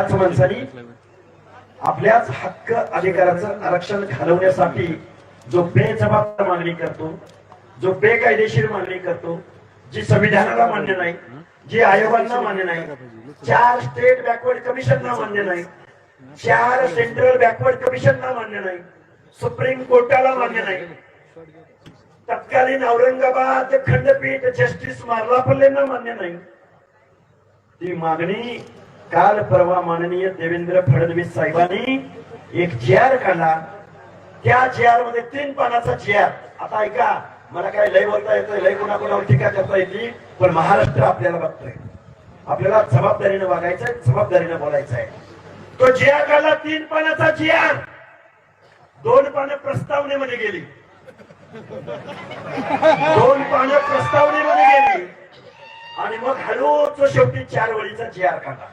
त्याच माणसाने आपल्याच हक्क अधिकाराचं आरक्षण घालवण्यासाठी जो बेजबाबदार मागणी करतो, जो बेकायदेशीर मागणी करतो, जी संविधानाला मान्य नाही, जी आयोगांना मान्य नाही, 4 स्टेट बॅकवर्ड कमिशनना मान्य नाही, 4 सेंट्रल बॅकवर्ड कमिशनना मान्य नाही, सुप्रीम कोर्टाला मान्य नाही, तत्कालीन औरंगाबाद खंडपीठ जस्टिस मार्लापल्लेंना मान्य नाही, ती मागणी काल परवा माननीय देवेंद्र फडणवीस साहेबांनी एक जी.आर काढला. त्या जी.आर मध्ये 3 पानाचा जी.आर. आता ऐका, मला काय लय बोलता येतं, लय कोणाकोणावर टीका करता येते, पण महाराष्ट्र आपल्याला बघतोय. आपल्याला जबाबदारीने वागायचंय, जबाबदारीने बोलायचंय. तो जी.आर काढला, 3 पानाचा जी.आर. 2 पानं प्रस्तावनेमध्ये गेली, 2 पानं प्रस्तावनेमध्ये गेली आणि मग हळूच शेवटी 4 वळीचा जी.आर काढला.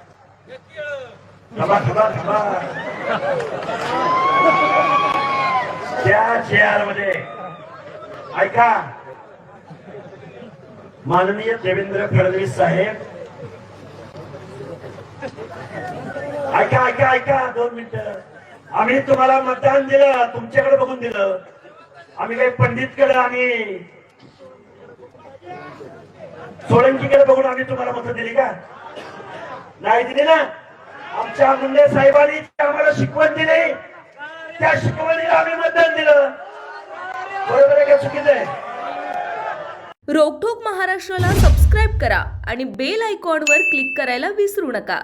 त्या जी.आर मध्ये ऐका, माननीय देवेंद्र फडणवीस साहेब, ऐका ऐका ऐका 2 मिनिटं. आम्ही तुम्हाला मतदान दिलं, तुमच्याकडे बघून दिलं. आम्ही काही पंडितकडे आणि सोळंकीकडे बघून आम्ही तुम्हाला मतं दिली का? नाही दिली ना. आमच्या मुंडे साहेबांनी आम्हाला शिकवण दिली, त्या शिकवणीला आम्ही मतदान दिलं. बरोबर आहे का चुकीचं आहे? रोकठोक महाराष्ट्राला सबस्क्राईब करा आणि बेल आयकॉनवर क्लिक करायला विसरू नका.